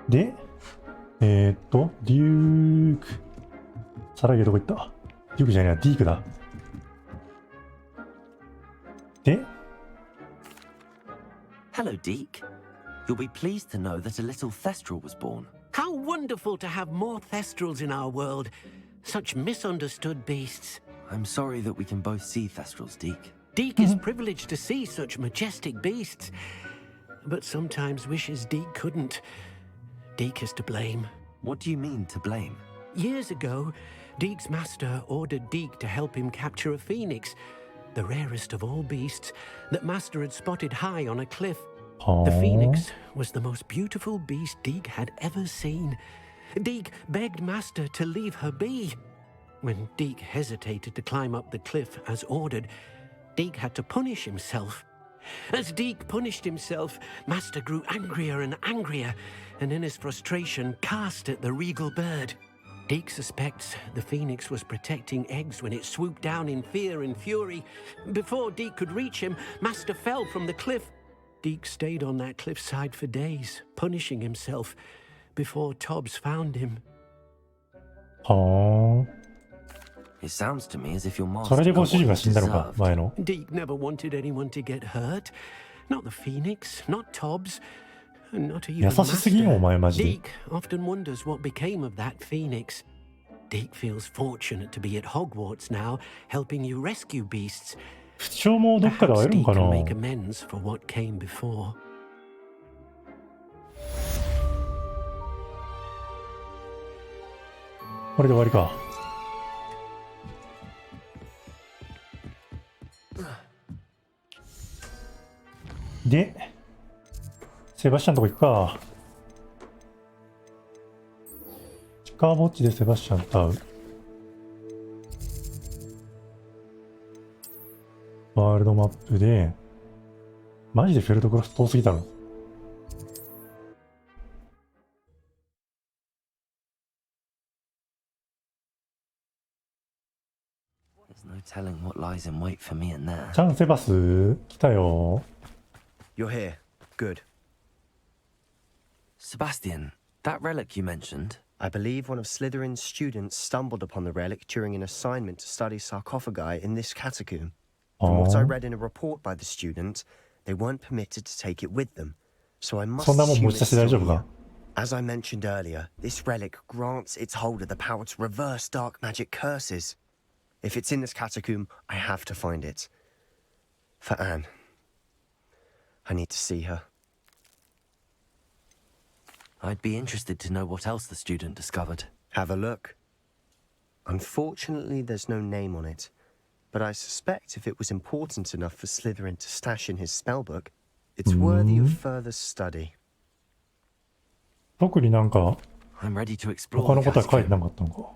Speaker 1: で、デューク。サラゲどこ行った？デュークじゃねえな、ディークだ。で、
Speaker 2: Hello, Deke. You'll be pleased to know that a little Thestral was born.
Speaker 11: How wonderful to have more Thestrals in our world. Such misunderstood beasts.
Speaker 2: I'm sorry that we can both see Thestrals, Deke.
Speaker 11: Deke is privileged to see such majestic beasts, but sometimes wishes Deke couldn't. Deke is to blame.
Speaker 2: What do you mean, to blame?
Speaker 11: Years ago, Deke's master ordered Deke to help him capture a phoenix, the rarest of all beasts, that master had spotted high on a cliff. The phoenix was the most beautiful beast Deke had ever seen. Deke begged master to leave her be. When Deke hesitated to climb up the cliff as ordered, Deke had to punish himself. As Deke punished himself, master grew angrier and angrier, and in his frustration cast at the regal bird. Deke suspects the phoenix was protecting eggs when it swooped down in fear and fury. Before Deke could reach him, master fell from the cliff. Deke stayed on that cliffside for days, punishing himself, before Tobbs found him.
Speaker 2: It sounds to me as if your
Speaker 1: そ
Speaker 2: master
Speaker 1: れでご
Speaker 2: got
Speaker 1: 主人
Speaker 2: what
Speaker 1: が
Speaker 2: he
Speaker 1: 死んだのか、
Speaker 2: deserved.
Speaker 1: 前の。
Speaker 11: Deke never wanted anyone to get hurt. Not the phoenix, not Tobbs, and not even
Speaker 1: 優しすぎん、お
Speaker 11: master.
Speaker 1: 前マジで。
Speaker 11: Deke often wonders what became of that phoenix. Deke feels fortunate to be at Hogwarts now, helping you rescue beasts.
Speaker 1: 不調もどっかで会え
Speaker 11: Perhaps
Speaker 1: るん
Speaker 11: Deke
Speaker 1: か
Speaker 11: can
Speaker 1: な。
Speaker 11: make amends for what came before.
Speaker 1: これで終わりか。で、セバスチャンとこ行くか。地下墓地でセバスチャンと会う。ワールドマップで、マジでフェルトクロス遠すぎたの。
Speaker 2: There's no telling what lies in wait for me in there.
Speaker 1: チャンセバス来たよ。
Speaker 6: You're here. Good.
Speaker 2: Sebastian, that relic you mentioned.
Speaker 6: I believe one of Slytherin's students stumbled upon the relic during an assignment to study sarcophagi in this catacomb. From what I read in a report by the student, they weren't permitted to take it with them, so I must
Speaker 1: そんなもん
Speaker 6: assume
Speaker 1: 持ち出
Speaker 6: it's
Speaker 1: して大丈
Speaker 6: still
Speaker 1: 夫
Speaker 6: here.
Speaker 1: か？
Speaker 6: As I mentioned earlier, this relic grants its holder the power to reverse dark magic curses. If it's in this catacomb, I have to find it. For Anne. I need to see her.
Speaker 2: I'd be interested to know what else the student discovered.
Speaker 6: Have a look. Unfortunately, there's no name on it, but I suspect if it was important enough for Slytherin to stash in his spellbook, it's worthy of further study.
Speaker 1: 特になんか
Speaker 2: I'm ready to explore
Speaker 1: 他の
Speaker 2: the
Speaker 1: ことは書いて
Speaker 2: catacomb.
Speaker 1: なかったのか。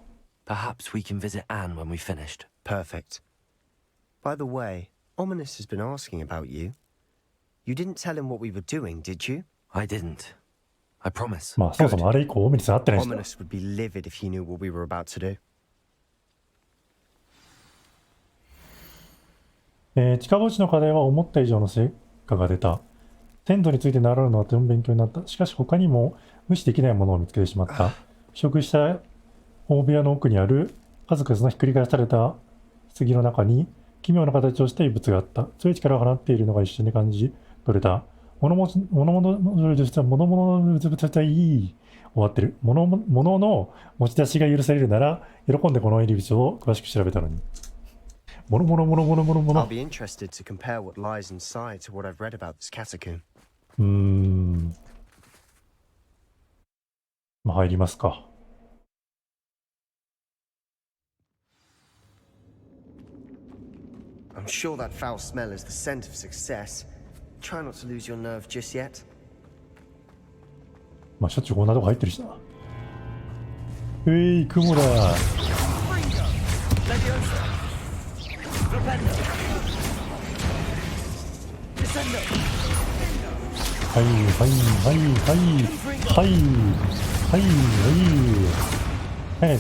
Speaker 2: Perhaps we can visit Anne when we've finished.
Speaker 6: Perfect. By the way, Ominous has been asking about you. You didn't tell him what we were doing, did you?
Speaker 2: I didn't. I promise.
Speaker 1: まあそもそもあれ以降オミニスに会ってないしな。
Speaker 6: Ominous would be livid if he knew what we were about to do.
Speaker 1: 近墓地の課題は思った以上の成果が出た。鮮度について習うのはとても勉強になった。しかし他にも無視できないものを見つけてしまった。腐食した大部屋の奥にある数々のひっくり返された棺の中に奇妙な形をした異物があった。強い力を放っているのが一瞬で感じ取れた。物の物終わってる。物の持ち出しが許されるなら喜んでこの入り口を詳しく調べたのに。
Speaker 6: I'll be interested to compare what lies inside to what I've read about this catacomb.
Speaker 1: まあ入りますか。
Speaker 6: I'm sure that foul smell is the scent of success. Try not to lose your nerve just yet.
Speaker 1: まあしょっちゅうこんなとこ入ってるしな。雲だ。はいはいはいはいはいはいはい。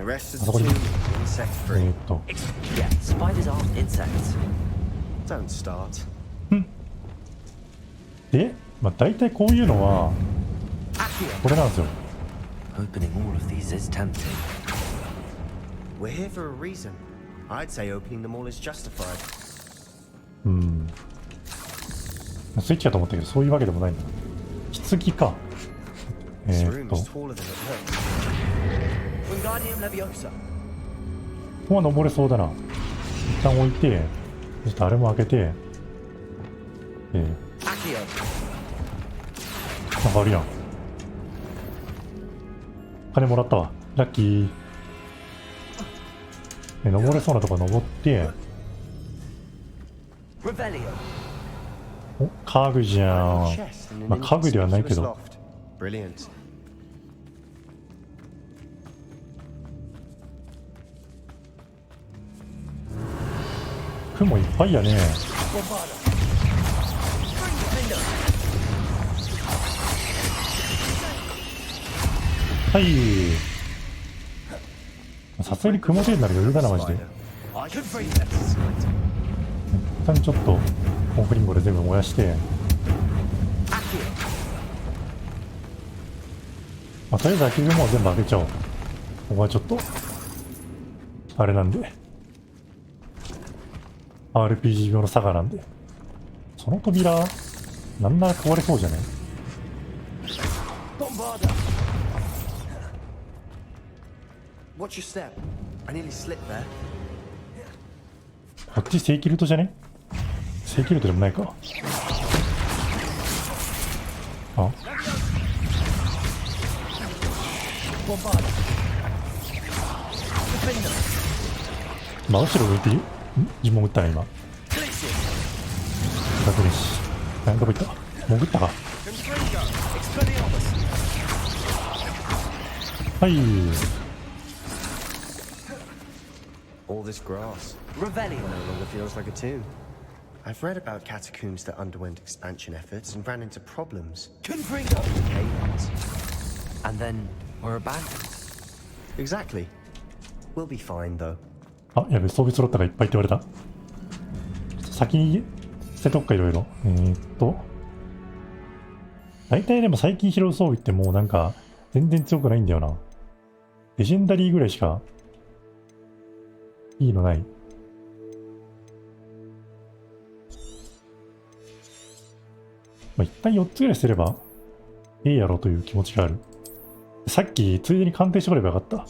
Speaker 1: あそこに
Speaker 2: Spiders aren't insects.
Speaker 6: Don't start.
Speaker 1: で、まあ大体こういうのはこれなんですよ。
Speaker 2: Opening all of these is tempting.
Speaker 6: We're here for a reason. I'd say opening them all is justified.
Speaker 1: スイッチかと思ったけどそういうわけでもないんだ。棺か。
Speaker 6: This room is taller than it looks.
Speaker 2: Wingardium Leviosa.
Speaker 1: ここは登れそうだな。一旦置いて、そしてあれも開けて、なんかあるやん。金もらったわ。ラッキー。登れそうなとこ登って、お、家具じゃん。まあ家具ではないけど。雲いっぱいやね。はい。さすがに雲程度なら余裕だなマジで。一旦ちょっとコンクリンゴで全部燃やして、まあ、とりあえず空き雲を全部開けちゃおう。ここはちょっとあれなんで RPG 用のサガなんで。その扉なんなら壊れそうじゃない？こっちセイキルトじゃね？セイキルトでもないか。あ、真後ろ向いてる？呪文打ったね今。確認し。どこ行った？潜ったか。はい。
Speaker 6: All this grass. Revelio no longer feels like a tomb. I've read about catacombs that underwent expansion efforts and ran into problems.
Speaker 2: And then we're abandoned.
Speaker 6: Exactly. We'll be fine though.
Speaker 1: あ、やべ、装備スロットがいっぱいって言われた。先に捨てとくかいろいろ。大体でも最近拾う装備ってもうなんか全然強くないんだよな。レジェンダリーぐらいしかいいのない。まあ、一旦4つぐらいすればええやろという気持ちがある。さっきついでに鑑定してこればよかった。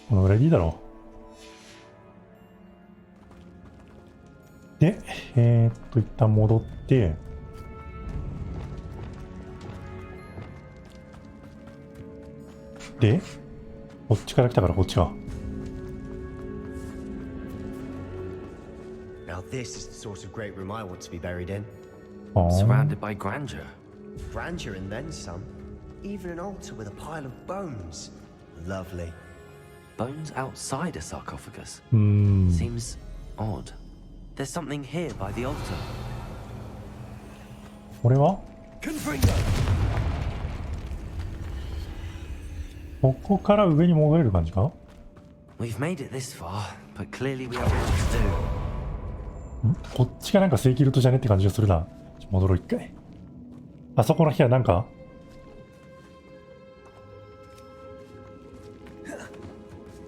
Speaker 1: このぐらいでいいだろう。で、一旦戻って、で、こっちから来たからこっちか。
Speaker 6: Now this is the sort of great room I want to be buried in.
Speaker 2: Surrounded by grandeur.
Speaker 6: Grandeur and then some. Even an altar with a pile of bones. Lovely.
Speaker 2: Bones outside a sarcophagus.
Speaker 1: Hmm.
Speaker 2: Seems odd. There's something here by the altar.
Speaker 1: これはここから上に戻れる感じか？
Speaker 2: We've made it this far, but clearly we have more to do.
Speaker 1: こっちがなんか正規ルートじゃねって感じがするな。戻ろう一回。あそこの部屋なんか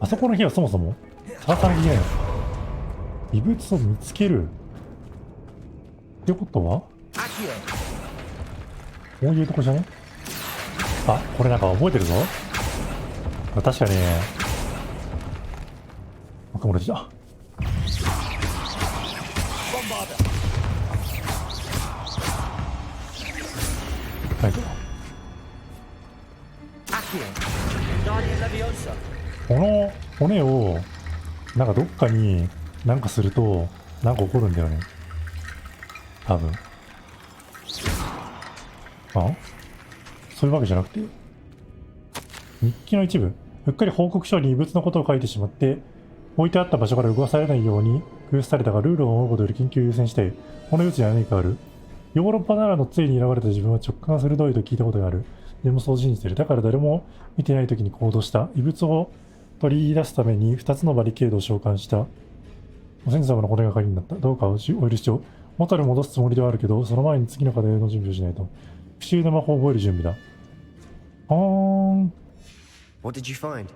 Speaker 1: あそこの部屋そもそも探さなきゃいけないの。異物を見つけるってことはこういうとこじゃね？あ、これなんか覚えてるぞ。確かに若者でした。はい、この骨をなんかどっかになんかするとなんか起こるんだよね。多分。あ？そういうわけじゃなくて。日記の一部。うっかり報告書に異物のことを書いてしまって、置いてあった場所から動かされないように工夫されたが、ルールを守ることより緊急優先して、この余地には何かある。ヨーロッパならの杖に選ばれた自分は直感が鋭いと聞いたことがある。でもそう信じてる。だから誰も見てない時に行動した。異物を取り出すために2つのバリケードを召喚した。お先生様の骨が鍵になった。どうかお許しを。元に戻すつもりではあるけど、その前に次の課題の準備をしないと。復讐の魔法を覚える準備だ。
Speaker 6: What did you find?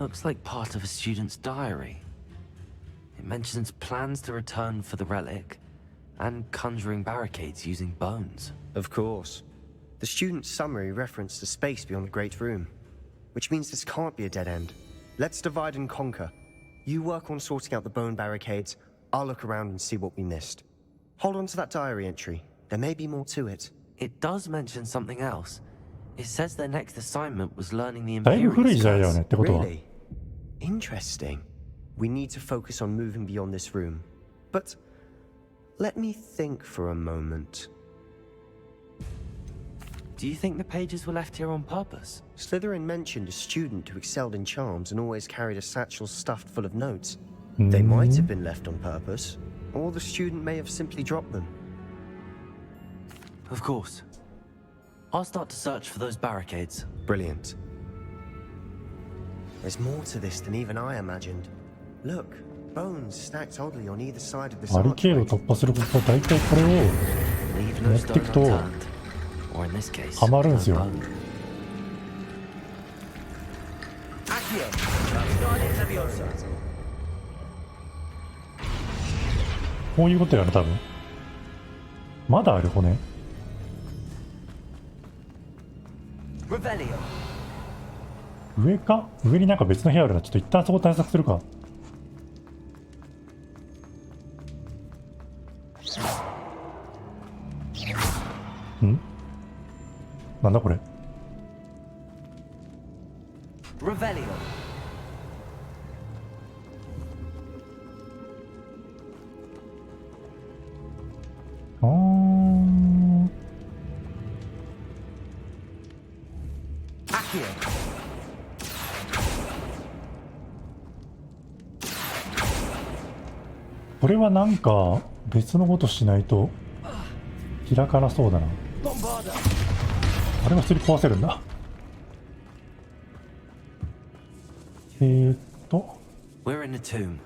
Speaker 2: Looks like part of a student's diary. It mentions plans to return for the relic and conjuring barricades using bones.
Speaker 6: Of course. The student's summary referenced a space beyond the Great Room, which means this can't be a dead end. Let's divide and conquer. You work on sorting out the bone barricades. I'll look around and see what we missed. Hold on to that diary entry. There may be more to it.
Speaker 2: It does mention something else. It says their next assignment was learning the
Speaker 1: だいぶ古い
Speaker 2: Imperius
Speaker 1: 時代だよ
Speaker 2: curse.
Speaker 1: ねってことは。
Speaker 6: Really? Interesting. We need to focus on moving beyond this room. But let me think for a moment.
Speaker 2: Do you think the pages were left here on purpose?
Speaker 6: Slytherin mentioned a student who excelled in charms and always carried a satchel stuffed full of notes. They might have been left on purpose, or the student may have simply dropped them.
Speaker 2: Of course. I'll start to search for those barricades.
Speaker 6: Brilliant. There's more to this than even I imagined. Look, bones stacked oddly on either side of this
Speaker 1: バリケード
Speaker 6: archway.
Speaker 1: 突破することは大体これを
Speaker 2: Leave
Speaker 1: 持
Speaker 2: no
Speaker 1: っ
Speaker 2: stone
Speaker 1: ていくと
Speaker 2: unturned. Or in this case,
Speaker 1: ハマるんです
Speaker 2: no
Speaker 1: よ。
Speaker 2: bone.
Speaker 1: こういうことやな、多分。まだある骨。上か？上になんか別の部屋あるな。ちょっと一旦そこ探索するか。ん？なんだこれ。あー。これはなんか別のことしないと開かなそうだな。あれは普通に壊せるんだ。
Speaker 2: We're in a tomb.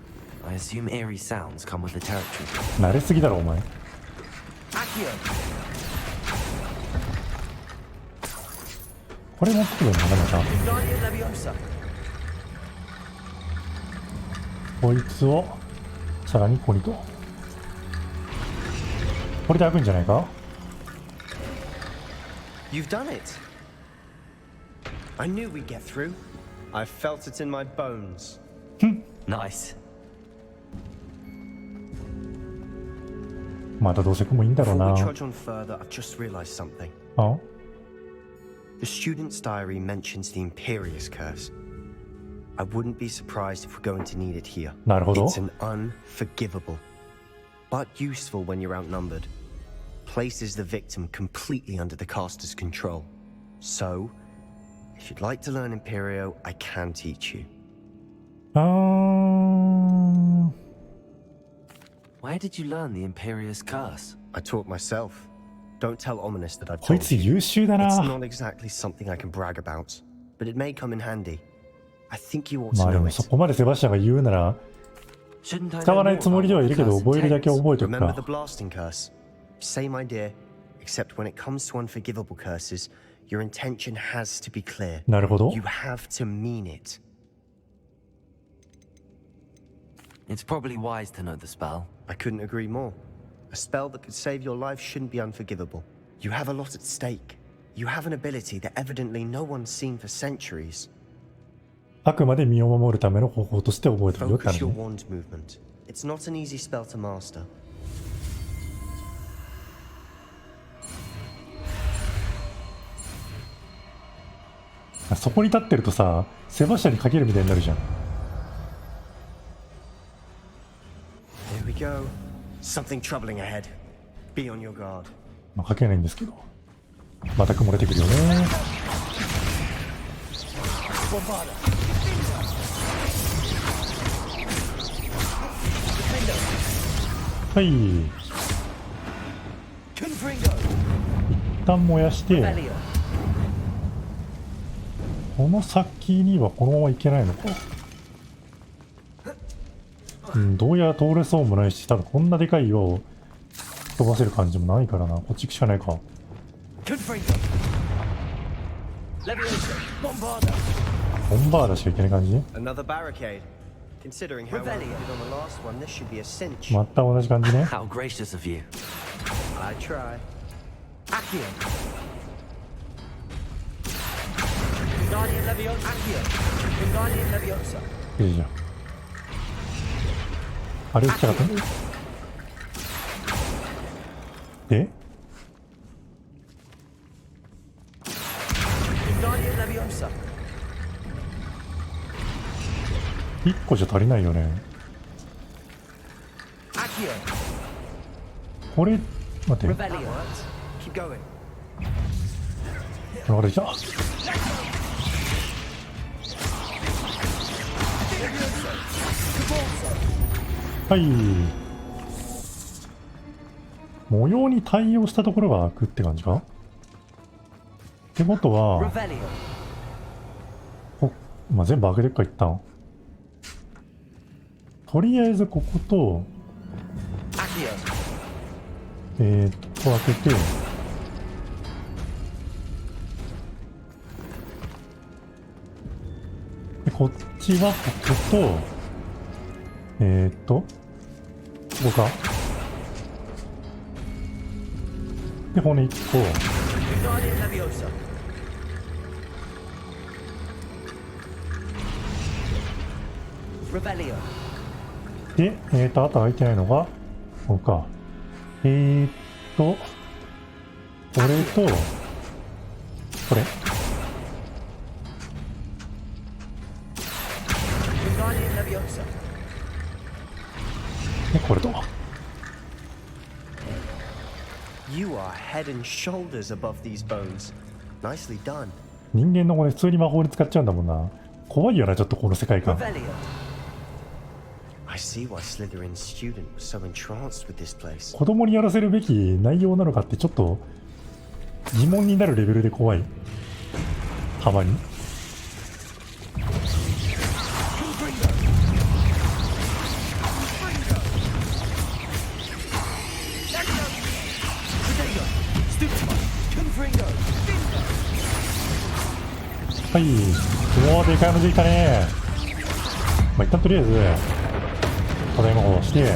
Speaker 2: I assume eerie sounds come with the territory.
Speaker 1: 慣れすぎだろお前。これ持ってくるんだな、また。こいつをさらにここにと。これで開くんじゃないか？
Speaker 6: You've done it. I knew we'd get through. I felt it in my bones.
Speaker 2: Nice.
Speaker 1: またどうせ組むいいんだろう
Speaker 6: Before
Speaker 1: な。
Speaker 6: we trudge on further, I've just realized something.
Speaker 1: あ？
Speaker 6: The student's diary mentions the Imperius curse. I wouldn't be surprised if we're going to need it here.
Speaker 1: なるほど。
Speaker 6: It's an unforgivable, but useful when you're outnumbered. Places the victim completely under the caster's control. So, if you'd like to learn Imperio, I can teach you.
Speaker 2: Where did you learn the Imperious curse?
Speaker 6: I taught myself. Don't tell Ominous that I've
Speaker 1: こい
Speaker 6: told
Speaker 1: つ
Speaker 6: you.
Speaker 1: 優秀だ
Speaker 6: It's
Speaker 1: な。
Speaker 6: not exactly something I can brag about, but it may come in handy. I think you ought
Speaker 1: ま
Speaker 6: to
Speaker 1: あで
Speaker 6: know
Speaker 1: も
Speaker 6: it.
Speaker 1: そこまでセバスチャンが言うなら
Speaker 2: Shouldn't I
Speaker 1: 使
Speaker 2: know
Speaker 1: わない
Speaker 2: more
Speaker 1: つもりで
Speaker 2: about
Speaker 1: はい
Speaker 2: what
Speaker 1: るけ
Speaker 2: the
Speaker 1: ど
Speaker 2: curse
Speaker 1: 覚えるだけ
Speaker 2: entails?
Speaker 1: 覚えとく
Speaker 6: Remember
Speaker 1: か
Speaker 6: the blasting curse? Same idea, except when it comes to unforgivable curses, your intention has to be clear.
Speaker 1: なるほど。
Speaker 6: You have to mean it.
Speaker 2: It's probably wise to know the spell.
Speaker 6: I couldn't agree more. A spell that could save your life shouldn't be unforgivable. You have a lot at stake. You have an ability that evidently no one's seen for centuries.
Speaker 1: あくまで身を守るための方法として覚えてるよって
Speaker 6: Focus
Speaker 1: 話
Speaker 6: your
Speaker 1: ね。
Speaker 6: wand movement. It's not an easy spell to master.
Speaker 1: そこに立ってるとさ、セバスチャンにかけるみたいになるじゃん。
Speaker 6: Here we go. Something troubling ahead. Be on your guard.
Speaker 1: まあ、かけないんですけど。また雲出てくるよね。はい。一旦燃やして、この先にはこのまま行けないのか。うん、どうやら通れそうもないし、多分こんなでかい岩を飛ばせる感じもないからな。こっち行くしかないか。ボンバーダしかいけない感じ。
Speaker 6: Another barricade. Considering how well we did on the last one, this should be a cinch.
Speaker 1: また同じ感じね。
Speaker 2: How gracious of you.
Speaker 6: I try.
Speaker 2: Accio. Guardian Leviosa. Accio. Guardian Leviosa.
Speaker 1: いいじゃん。あれ打ちたかったね。で
Speaker 2: Guardian Leviosa.
Speaker 1: 1個じゃ足りないよね。
Speaker 2: Accio.
Speaker 1: これ待って
Speaker 2: Revelio.
Speaker 6: Keep going.
Speaker 1: 流れちゃう。はい。模様に対応したところが開くって感じか。ってことは、
Speaker 2: Revelio.
Speaker 1: まあ、全部開けてっか一旦。とりあえずここと、
Speaker 2: Accio.
Speaker 1: 開けて、でこっちはここと、ここか。で、骨1個。
Speaker 2: Guardian Leviosa.
Speaker 1: で、あと開いてないのが、ここか。これと、これ。
Speaker 2: Guardian Leviosa.
Speaker 1: で、これと。
Speaker 6: You are head and shoulders above these bones. Nicely done.
Speaker 1: 人間の骨普通に魔法で使っちゃうんだもんな。怖いよな、ちょっとこの世界観。
Speaker 2: Revelio.
Speaker 6: I see why Slytherin's student was so entranced with this place.
Speaker 1: 子供にやらせるべき内容なのかってちょっと疑問になるレベルで怖い。たまに。はい。もうでかいのできたね。まあ、一旦とりあえず、ただいまをして、いけ。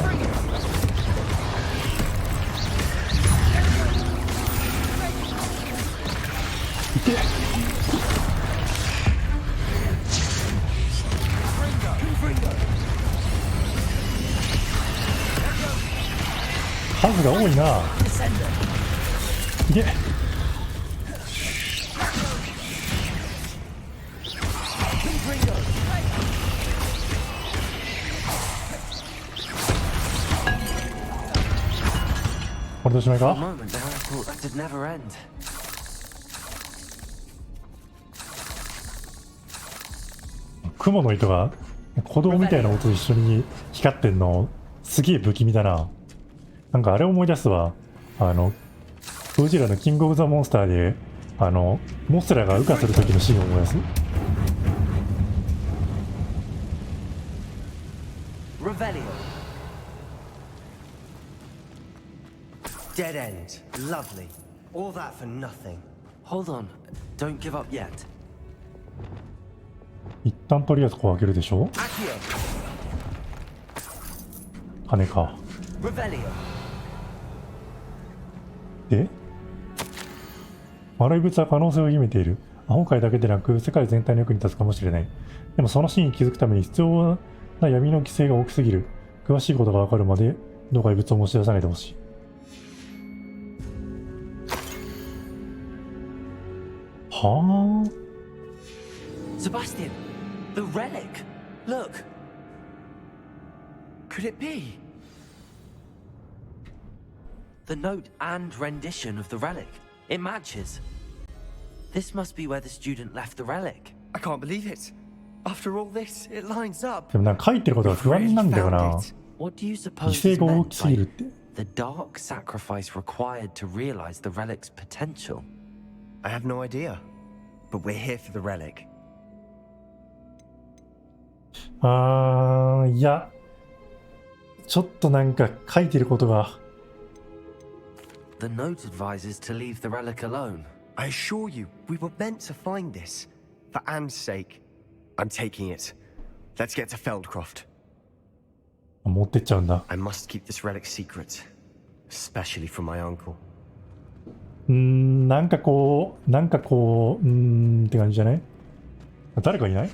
Speaker 1: 数が多いな。いけ。これでおしまい
Speaker 2: For a
Speaker 1: か？
Speaker 2: moment there, I thought that would never end.
Speaker 1: 雲の糸が鼓動みたいな音と一緒に光ってんのすげえ不気味だな。なんかあれ思い出すわ。ゴジラのキングオブザモンスターでモスラが羽化する時のシーンを思い出す。
Speaker 2: Revelio.
Speaker 6: Dead end. Lovely. All that for nothing.
Speaker 2: Hold on. Don't give up yet.
Speaker 1: 一旦とりあえずこう開けるでしょ。
Speaker 2: Accio.
Speaker 1: 羽か。
Speaker 2: Revelio.
Speaker 1: で丸い物は可能性を秘めている。魔法界だけでなく世界全体の役に立つかもしれない。でもその真に気づくために必要な闇の規制が大きすぎる。詳しいことがわかるまでどうか異物を持ち出さないでほしい。はあ。
Speaker 2: Sebastian, the relic. Look. Could it be? The note and rendition of the relic. It matches. This must be where the student left the relic.
Speaker 6: I can't believe it. After all this, it lines up.
Speaker 1: でもなんか書いてることが不安なんだよな。
Speaker 2: What do you
Speaker 1: 犠
Speaker 2: suppose
Speaker 1: 牲
Speaker 2: is
Speaker 1: が大
Speaker 2: meant
Speaker 1: きすぎる
Speaker 2: by
Speaker 1: って。
Speaker 2: the dark sacrifice required to realize the relic's potential?
Speaker 6: I have no idea. But we're here for the relic.
Speaker 1: いやちょっとなんか書いてることが。
Speaker 2: The note advises to leave the relic alone.
Speaker 6: I assure you, we were meant to find this. For Anne's sake. I'm taking it. Let's get to Feldcroft.
Speaker 1: 持ってっちゃうんだ。
Speaker 6: I must keep this relic secret. Especially from my uncle.
Speaker 1: なんかこうって感じじゃない？誰かいない？